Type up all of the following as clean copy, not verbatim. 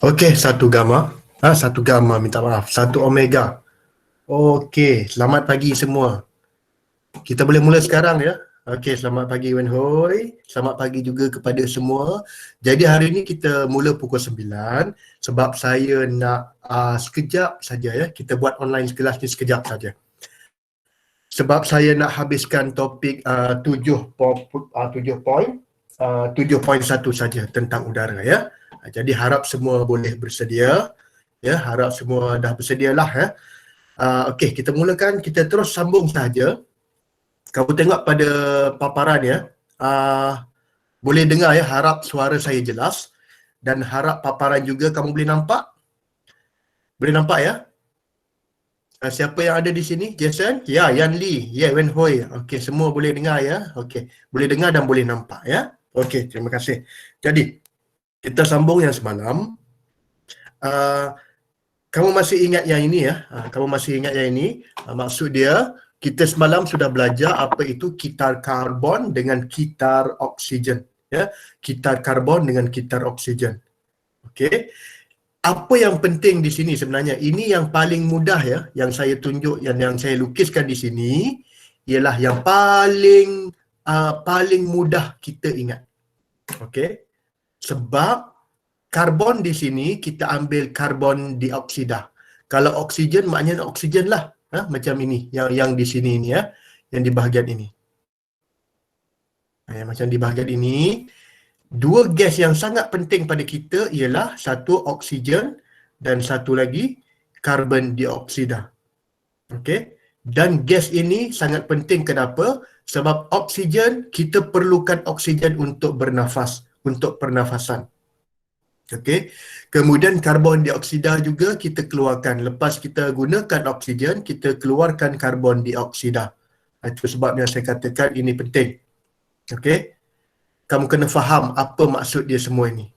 Okey, satu gamma. Satu gamma, minta maaf. Satu omega. Okey, selamat pagi semua. Kita boleh mula sekarang ya. Okey, selamat pagi Wen Hoi. Selamat pagi juga kepada semua. Jadi hari ini kita mula pukul 9 sebab saya nak sekejap saja ya. Kita buat online kelas ni sekejap saja. Sebab saya nak habiskan topik 7.1 saja tentang udara ya. Jadi harap semua boleh bersedia. Ya, harap semua dah bersedialah ya. Okey, kita mulakan. Kita terus sambung saja. Kamu tengok pada paparan ya. Boleh dengar ya, harap suara saya jelas dan harap paparan juga kamu boleh nampak. Boleh nampak ya? Siapa yang ada di sini? Jason? Ya, Yan Lee. Ya, Wen Hoi. Okey, semua boleh dengar ya. Okey, boleh dengar dan boleh nampak ya. Okey, terima kasih. Jadi, kita sambung yang semalam. Uh, Kamu masih ingat yang ini ya? Kamu masih ingat yang ini? Maksud dia, kita semalam sudah belajar apa itu kitar karbon dengan kitar oksigen. Ya, kitar karbon dengan kitar oksigen. Okey. Apa yang penting di sini sebenarnya? Ini yang paling mudah ya, yang saya tunjuk, yang saya lukiskan di sini ialah yang paling mudah kita ingat. Okey. Sebab karbon di sini kita ambil karbon dioksida. Kalau oksigen maknanya oksigen lah. Macam ini, yang di sini ini ya, yang di bahagian ini. Macam di bahagian ini, dua gas yang sangat penting pada kita ialah satu oksigen dan satu lagi karbon dioksida. Okey. Dan gas ini sangat penting kenapa? Sebab oksigen, kita perlukan oksigen untuk bernafas, untuk pernafasan. Okey. Kemudian karbon dioksida juga kita keluarkan. Lepas kita gunakan oksigen, kita keluarkan karbon dioksida. Itu sebabnya saya katakan ini penting. Okey. Kamu kena faham apa maksud dia semua ini.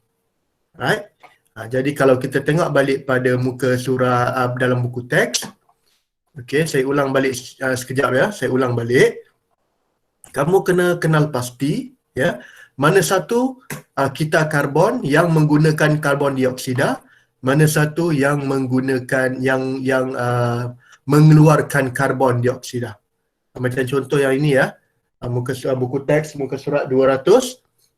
Right? Jadi kalau kita tengok balik pada muka surah dalam buku teks. Okey, saya ulang balik sekejap ya. Saya ulang balik. Kamu kena kenal pasti ya, mana satu kitar karbon yang menggunakan karbon dioksida, mana satu yang menggunakan yang mengeluarkan karbon dioksida. Macam contoh yang ini ya, muka buku teks muka surat 200,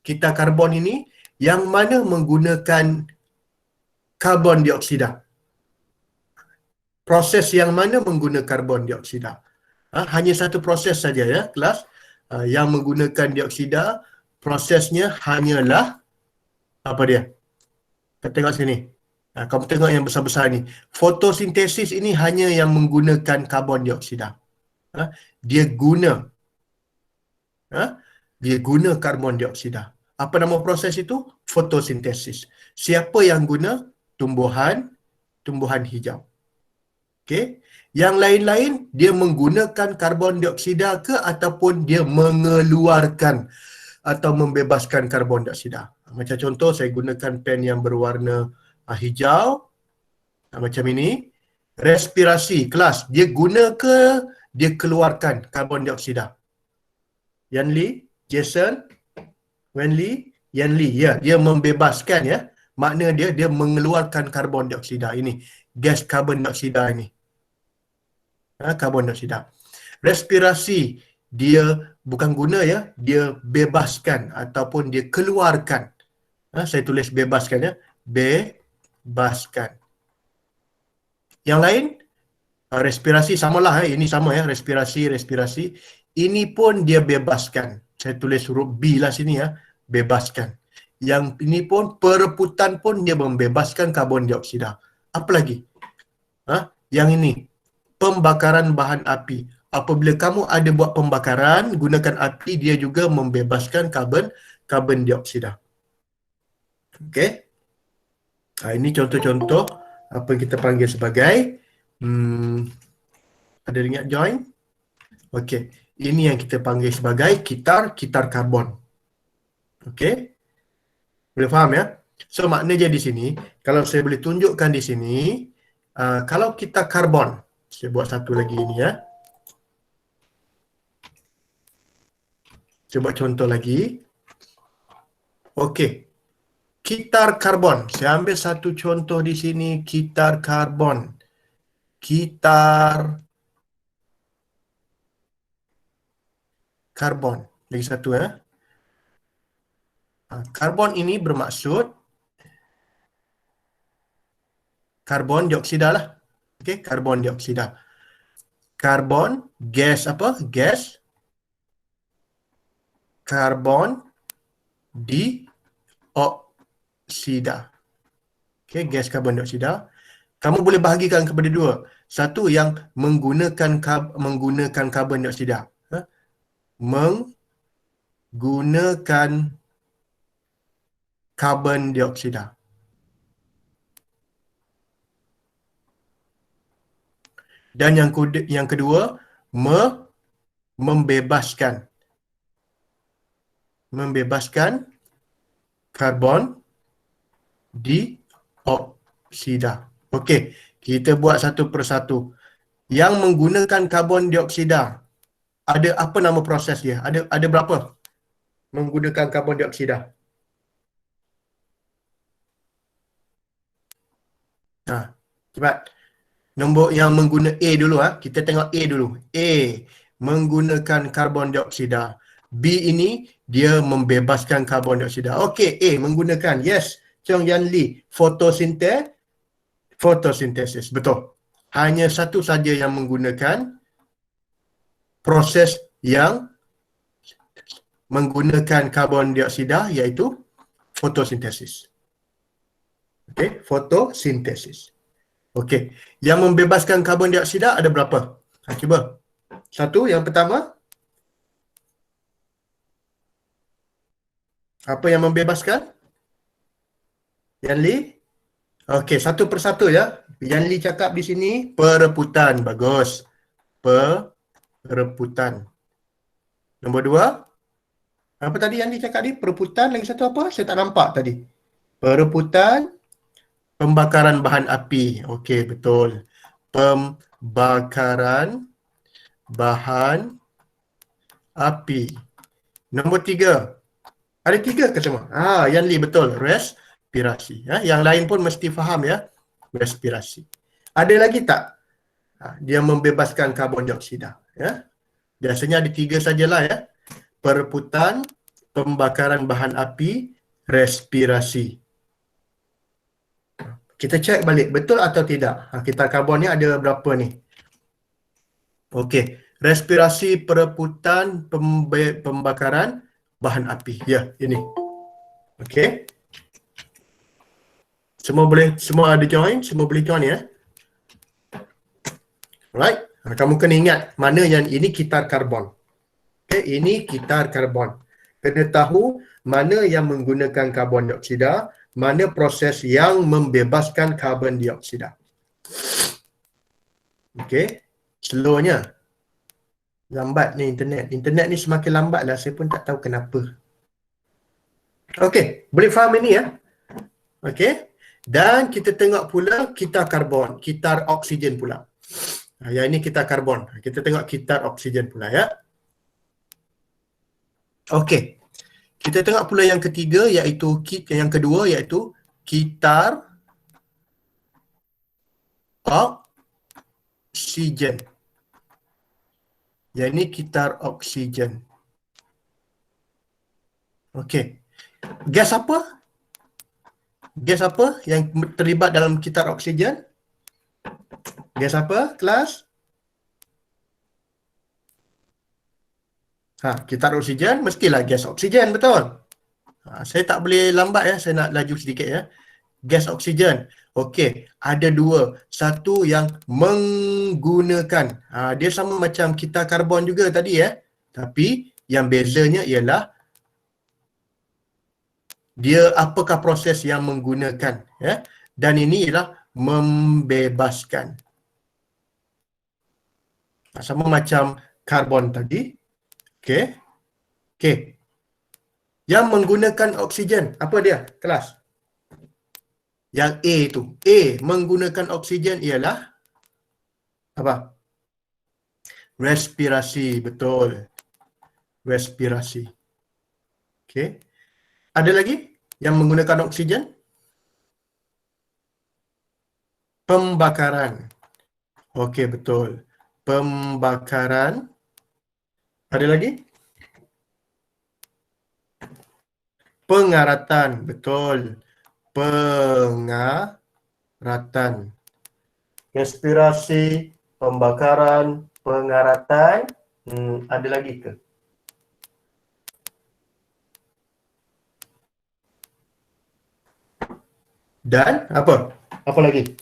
kitar karbon ini yang mana menggunakan karbon dioksida. Proses yang mana menggunakan karbon dioksida? Hanya satu proses saja ya, kelas. Yang menggunakan dioksida, prosesnya hanyalah apa dia? Kita tengok sini. Kamu tengok yang besar-besar ni. Fotosintesis ini hanya yang menggunakan karbon dioksida. Dia guna karbon dioksida. Apa nama proses itu? Fotosintesis. Siapa yang guna? Tumbuhan hijau. Okey. Yang lain-lain dia menggunakan karbon dioksida ke ataupun dia mengeluarkan atau membebaskan karbon dioksida. Macam contoh saya gunakan pen yang berwarna hijau macam ini. Respirasi kelas, dia guna ke dia keluarkan karbon dioksida? Yan Lee, Jason, Wen Lee, Yan Lee. Ya, dia membebaskan ya. Makna dia mengeluarkan karbon dioksida ini. Gas karbon dioksida ini. Karbon dioksida. Respirasi, dia bukan guna ya, dia bebaskan ataupun dia keluarkan. Saya tulis bebaskan ya, bebaskan. Yang lain, respirasi samalah ya, ini sama ya, respirasi. Ini pun dia bebaskan. Saya tulis huruf B lah sini ya, bebaskan. Yang ini pun pereputan pun dia membebaskan karbon dioksida. Apa lagi? Yang ini, pembakaran bahan api. Apabila kamu ada buat pembakaran, gunakan api, dia juga membebaskan karbon dioksida. Okey. Ini contoh-contoh apa yang kita panggil sebagai ada ingat join? Okey. Ini yang kita panggil sebagai kitar karbon. Okey. Boleh faham ya? So maknanya di sini, kalau saya boleh tunjukkan di sini, kalau kita karbon, saya buat satu lagi ini ya. Saya buat contoh lagi. Okey. Kitar karbon. Saya ambil satu contoh di sini, kitar karbon. Kitar karbon. Lagi satu ya. Karbon ini bermaksud karbon dioksida lah. Okey, karbon dioksida. Karbon, gas apa? Gas karbon dioksida. Okey, gas karbon dioksida. Kamu boleh bahagikan kepada dua. Satu yang menggunakan karbon dioksida. Menggunakan karbon dioksida. Dan yang kedua, membebaskan karbon dioksida. Okey, kita buat satu persatu. Yang menggunakan karbon dioksida, ada apa nama proses dia? Ada berapa menggunakan karbon dioksida? Cepat. Nombor yang mengguna A dulu kita tengok A dulu. A menggunakan karbon dioksida. B ini dia membebaskan karbon dioksida. Okey, A menggunakan. Yes, Chong Yan Lee. Fotosintesis. Betul. Hanya satu saja yang menggunakan proses yang menggunakan karbon dioksida, iaitu fotosintesis. Okey, fotosintesis. Okey, yang membebaskan karbon dioksida ada berapa? Cuba. Satu, yang pertama. Apa yang membebaskan? Yan Lee? Okey, satu persatu ya. Yan Lee cakap di sini, pereputan. Bagus. Pereputan. Nombor dua. Apa tadi Yan Lee cakap ni? Pereputan, lagi satu apa? Saya tak nampak tadi. Pereputan, pembakaran bahan api. Okey, betul. Pembakaran bahan api. Nombor tiga. Ada tiga ke semua? Yan Lee betul. Respirasi. Yang lain pun mesti faham ya. Respirasi. Ada lagi tak? Dia membebaskan karbon dioksida. Ya. Biasanya ada tiga sajalah ya. Pereputan, pembakaran bahan api, respirasi. Kita cek balik, betul atau tidak? Kitar karbon ni ada berapa ni? Okey, respirasi, pereputan, pembakaran bahan api. Ya, ini. Okey. Semua ada join, semua boleh join ya. Alright. Kamu kena ingat mana yang ini kitar karbon. Okey, ini kitar karbon. Kena tahu mana yang menggunakan karbon dioksida, mana proses yang membebaskan karbon dioksida. Okey, slownya. Lambat ni internet. Internet ni semakin lambat lah. Saya pun tak tahu kenapa. Okey, boleh faham ini ya? Okey. Dan kita tengok pula kitar karbon, kitar oksigen pula. Yang ini kitar karbon. Kita tengok kitar oksigen pula ya. Okey. Kita tengok pula yang ketiga, iaitu yang kedua, iaitu kitar oksigen. Yang ini kitar oksigen. Okey. Gas apa? Gas apa yang terlibat dalam kitar oksigen? Gas apa, kelas? Kitar oksigen mestilah gas oksigen, betul? Saya tak boleh lambat ya, saya nak laju sedikit ya. Gas oksigen. Okey, ada dua. Satu yang menggunakan. Dia sama macam kitar karbon juga tadi ya. Tapi yang bezanya ialah dia apakah proses yang menggunakan ya. Dan ini ialah membebaskan. Sama macam karbon tadi. Okey. Okey. Yang menggunakan oksigen, apa dia? Kelas. Yang A itu. A menggunakan oksigen ialah apa? Respirasi, betul. Respirasi. Okey. Ada lagi? yang menggunakan oksigen? Pembakaran. Okey, betul. Pembakaran. Ada lagi? Pengaratan. Betul. Pengaratan. Respirasi, pembakaran, pengaratan. Ada lagi ke? Dan apa? Apa lagi?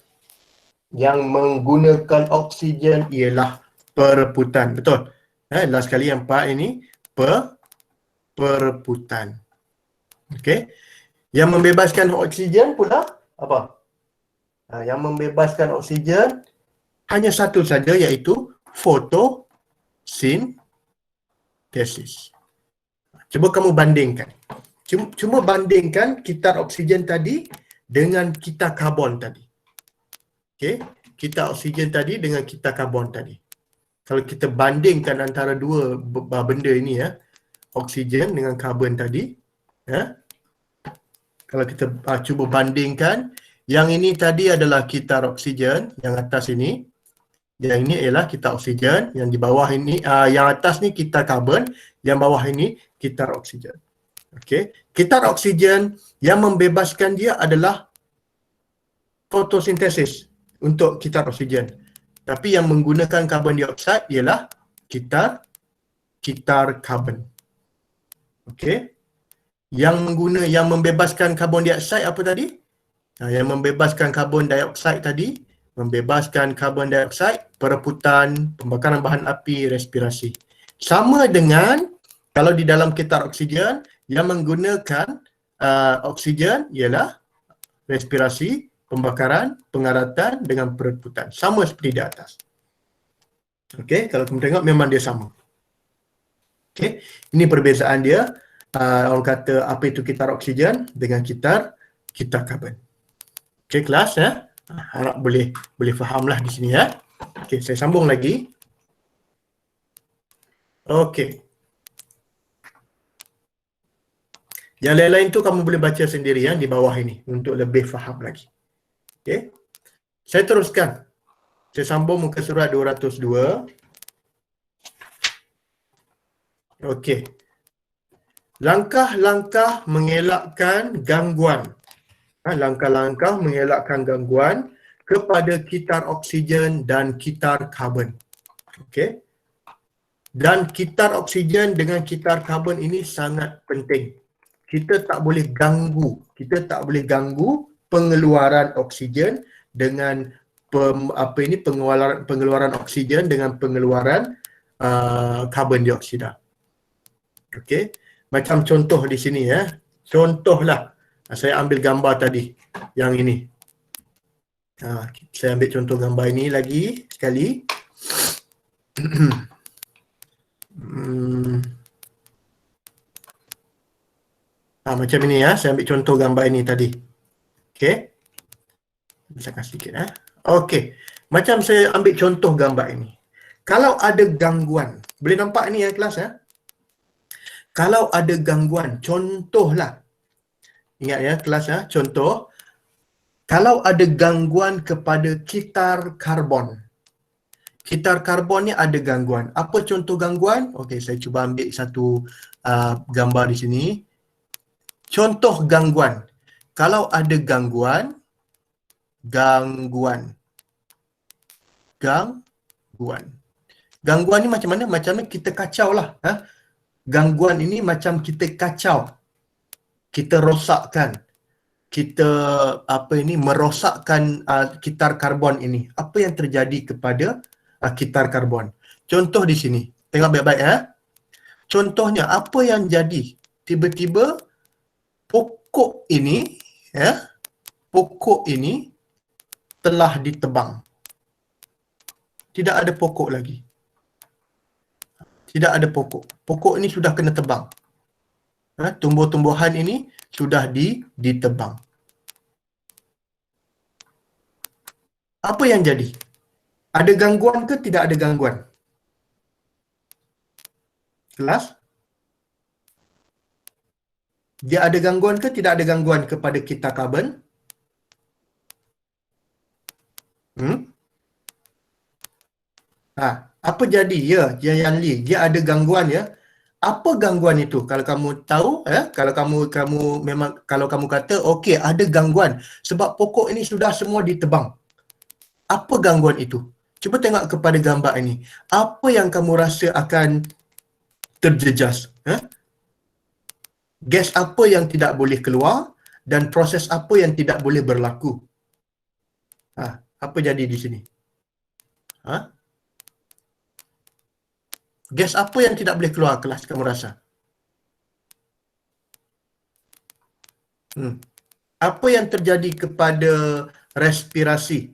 Yang menggunakan oksigen ialah perebutan. Betul. Last kali yang 4 ini perebutan. Okey. Yang membebaskan oksigen pula apa? Yang membebaskan oksigen hanya satu saja, iaitu fotosintesis. Cuba kamu bandingkan. Cuma bandingkan kitar oksigen tadi dengan kitar karbon tadi. Okey, kitar oksigen tadi dengan kitar karbon tadi. Kalau kita bandingkan antara dua benda ini ya, oksigen dengan karbon tadi, ya. Kalau kita cuba bandingkan, yang ini tadi adalah kitar oksigen, yang atas ini. Yang ini ialah kitar oksigen, yang di bawah ini, yang atas ni kitar karbon, yang bawah ini kitar oksigen. Okey, kitar oksigen yang membebaskan dia adalah fotosintesis untuk kitar oksigen. Tapi yang menggunakan karbon dioksida ialah kitar karbon. Okey. Yang membebaskan karbon dioksida apa tadi? Yang membebaskan karbon dioksida tadi, membebaskan karbon dioksida, perebutan, pembakaran bahan api, respirasi. Sama dengan kalau di dalam kitar oksigen, yang menggunakan oksigen ialah respirasi, pembakaran, pengaratan dengan perebutan. Sama seperti di atas. Okey, kalau kamu tengok memang dia sama. Okey, ini perbezaan dia. Orang kata apa itu kitar oksigen dengan kitar karbon. Okey, kelas ya. Harap boleh fahamlah di sini ya. Okey, saya sambung lagi. Okey. Yang lain-lain tu kamu boleh baca sendiri ya di bawah ini untuk lebih faham lagi. Okey. Saya teruskan. Saya sambung muka surat 202. Okey. Langkah-langkah mengelakkan gangguan. Langkah-langkah mengelakkan gangguan kepada kitar oksigen dan kitar karbon. Okey. Dan kitar oksigen dengan kitar karbon ini sangat penting. Kita tak boleh ganggu pengeluaran oksigen dengan pengeluaran oksigen dengan pengeluaran karbon dioksida. Okey, macam contoh di sini ya. Contohlah, saya ambil gambar tadi yang ini. Saya ambil contoh gambar ini lagi sekali. Macam ini ya, saya ambil contoh gambar ini tadi. Okey. Bisa kasih sikit ya. Okey. Macam saya ambil contoh gambar ini. Kalau ada gangguan, boleh nampak ni ya kelas ya. Kalau ada gangguan, contohlah. Ingat ya kelas ya, contoh. Kalau ada gangguan kepada kitar karbon. Kitar karbon ni ada gangguan. Apa contoh gangguan? Okey, saya cuba ambil satu gambar di sini. Contoh gangguan. Kalau ada gangguan ni macam mana? Macam mana kita kacau lah. Gangguan ini macam kita kacau. Kita rosakkan. Kita merosakkan kitar karbon ini. Apa yang terjadi kepada kitar karbon? Contoh di sini. Tengok baik-baik ya. Contohnya apa yang jadi? Tiba-tiba pokok ini telah ditebang. Tidak ada pokok lagi. Tidak ada pokok. Pokok ini sudah kena tebang. Tumbuh-tumbuhan ini sudah ditebang. Apa yang jadi? Ada gangguan ke tidak ada gangguan? Kelas? Dia ada gangguan ke tidak ada gangguan kepada kitar karbon? Apa jadi? Ya, Yan Lee, dia ada gangguan ya. Apa gangguan itu? Kalau kamu tahu, kalau kamu memang kalau kamu kata okey ada gangguan sebab pokok ini sudah semua ditebang. Apa gangguan itu? Cuba tengok kepada gambar ini. Apa yang kamu rasa akan terjejas? Gas apa yang tidak boleh keluar dan proses apa yang tidak boleh berlaku? Apa jadi di sini? Gas apa yang tidak boleh keluar kelas kamu rasa? Apa yang terjadi kepada respirasi?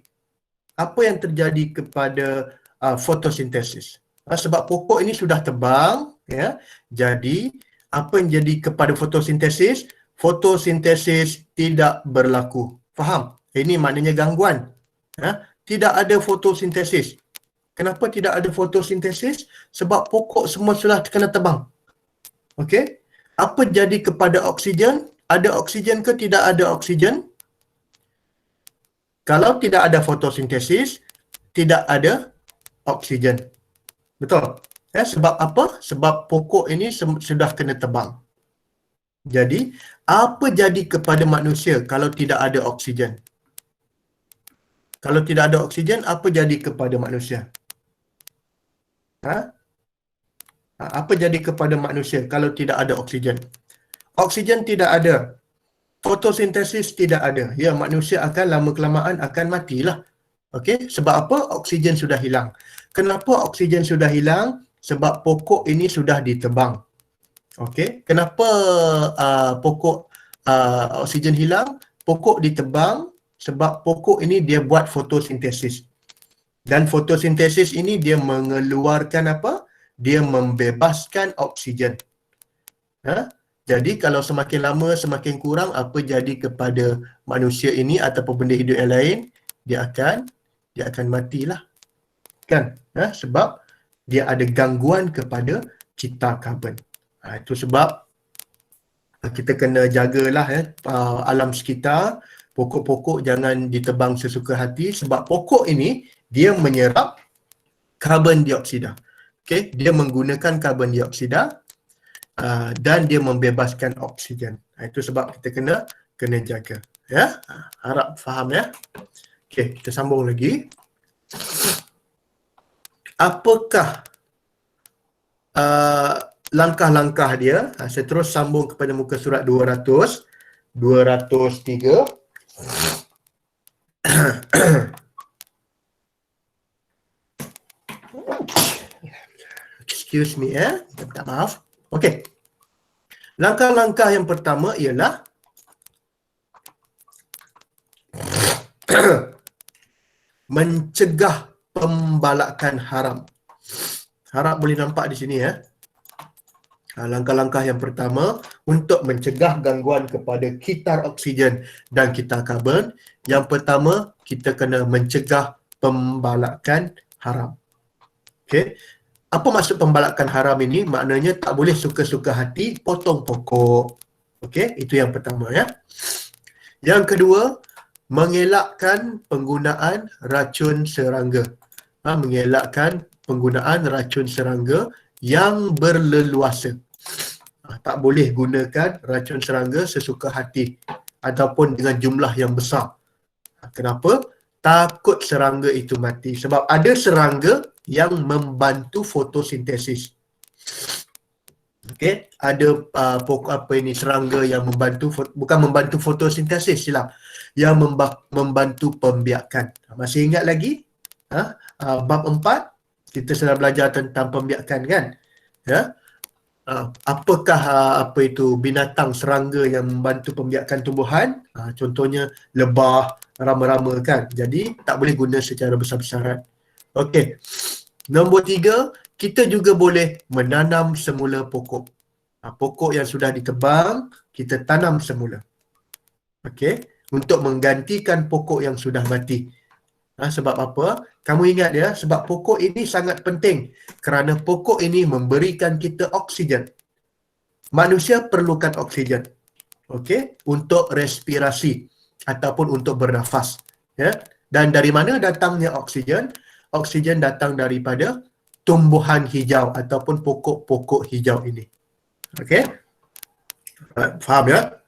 Apa yang terjadi kepada fotosintesis? Sebab pokok ini sudah tebang, ya. Jadi apa yang jadi kepada fotosintesis? Fotosintesis tidak berlaku. Faham? Ini maknanya gangguan. Tidak ada fotosintesis. Kenapa tidak ada fotosintesis? Sebab pokok semua sudah kena tebang. Okey? Apa jadi kepada oksigen? Ada oksigen ke tidak ada oksigen? Kalau tidak ada fotosintesis, tidak ada oksigen. Betul? Sebab apa? Sebab pokok ini sudah kena tebang. Jadi, apa jadi kepada manusia kalau tidak ada oksigen? Kalau tidak ada oksigen, apa jadi kepada manusia? Apa jadi kepada manusia kalau tidak ada oksigen? Oksigen tidak ada. Fotosintesis tidak ada. Ya, manusia akan lama-kelamaan akan matilah. Okey, sebab apa? Oksigen sudah hilang. Kenapa oksigen sudah hilang? Sebab pokok ini sudah ditebang. Okey, kenapa pokok oksigen hilang? Pokok ditebang sebab pokok ini dia buat fotosintesis. Dan fotosintesis ini dia mengeluarkan apa? Dia membebaskan oksigen. Jadi kalau semakin lama semakin kurang, apa jadi kepada manusia ini ataupun benda hidup yang lain? Dia akan matilah. Kan? Sebab dia ada gangguan kepada kitar karbon. Itu sebab kita kena jagalah alam sekitar. Pokok-pokok jangan ditebang sesuka hati sebab pokok ini dia menyerap karbon dioksida. Okay? Dia menggunakan karbon dioksida dan dia membebaskan oksigen. Itu sebab kita kena jaga. Ya, harap faham ya. Okey, kita sambung lagi. Apakah langkah-langkah dia? Saya terus sambung kepada muka surat 200, 203. Excuse me minta maaf. Okey. Langkah-langkah yang pertama ialah mencegah pembalakan haram. Harap boleh nampak di sini ya. Langkah-langkah yang pertama untuk mencegah gangguan kepada kitar oksigen dan kitar karbon. Yang pertama, kita kena mencegah pembalakan haram. Okey. Apa maksud pembalakan haram ini? Maknanya tak boleh suka-suka hati potong pokok. Okey, itu yang pertama ya. Yang kedua, mengelakkan penggunaan racun serangga. Mengelakkan penggunaan racun serangga yang berleluasa. Tak boleh gunakan racun serangga sesuka hati ataupun dengan jumlah yang besar. Kenapa? Takut serangga itu mati. Sebab ada serangga yang membantu fotosintesis. Okey, ada pokok apa ini serangga yang membantu, bukan membantu fotosintesis, silap. Yang membantu pembiakan. Masih ingat lagi? Bab 4 kita sudah belajar tentang pembiakan kan? Ya. Apakah apa itu binatang serangga yang membantu pembiakan tumbuhan? Contohnya lebah, rama-rama kan. Jadi tak boleh guna secara besar-besaran. Okey. Nombor 3, kita juga boleh menanam semula pokok. Pokok yang sudah ditebang, kita tanam semula. Okey, untuk menggantikan pokok yang sudah mati. Sebab apa? Kamu ingat ya, sebab pokok ini sangat penting kerana pokok ini memberikan kita oksigen. Manusia perlukan oksigen. Okey, untuk respirasi ataupun untuk bernafas, ya. Dan dari mana datangnya oksigen? Oksigen datang daripada tumbuhan hijau ataupun pokok-pokok hijau ini. Okey? Faham ya?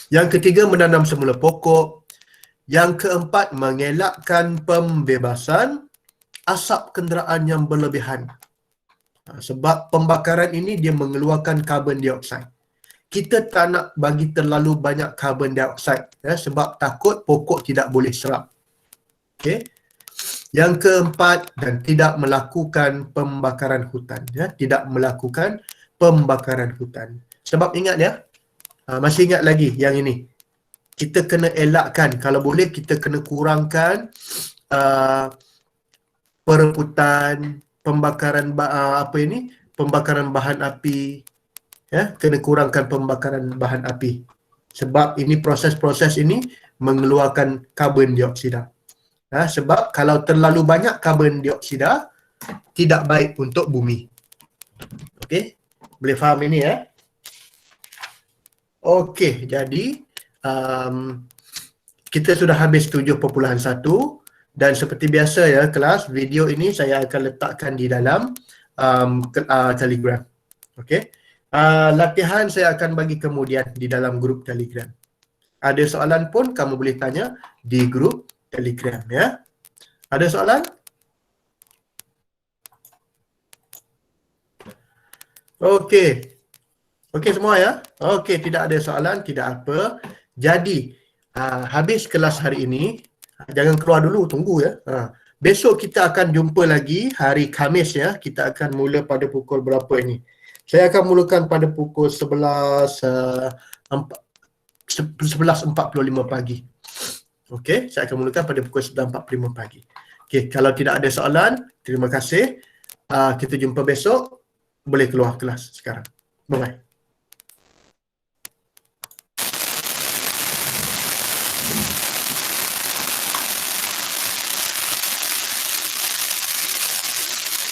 Yang ketiga, menanam semula pokok. Yang keempat, mengelakkan pembebasan asap kenderaan yang berlebihan. Sebab pembakaran ini dia mengeluarkan karbon dioksida. Kita tak nak bagi terlalu banyak karbon dioksida, ya, sebab takut pokok tidak boleh serap. Okey. Yang keempat, dan tidak melakukan pembakaran hutan, ya, tidak melakukan pembakaran hutan. Sebab ingat ya, masih ingat lagi yang ini. Kita kena elakkan, kalau boleh kita kena kurangkan perebutan, pembakaran pembakaran bahan api, ya, kena kurangkan pembakaran bahan api. Sebab ini proses-proses ini mengeluarkan karbon dioksida. Sebab kalau terlalu banyak karbon dioksida tidak baik untuk bumi. Okey, boleh faham ini ya? Okey, jadi kita sudah habis 7.1 dan seperti biasa ya kelas, video ini saya akan letakkan di dalam Telegram. Okey. Latihan saya akan bagi kemudian di dalam grup Telegram. Ada soalan pun kamu boleh tanya di grup Telegram ya. Ada soalan? Okey. Okey semua ya? Okey, tidak ada soalan, tidak apa. Jadi, habis kelas hari ini, jangan keluar dulu, tunggu ya. Besok kita akan jumpa lagi hari Khamis ya. Kita akan mula pada pukul berapa ini? Saya akan mulakan pada pukul 11.45 pagi. Okey, saya akan mulakan pada pukul 11.45 pagi. Okey, kalau tidak ada soalan, terima kasih. Kita jumpa besok. Boleh keluar kelas sekarang. Bye-bye.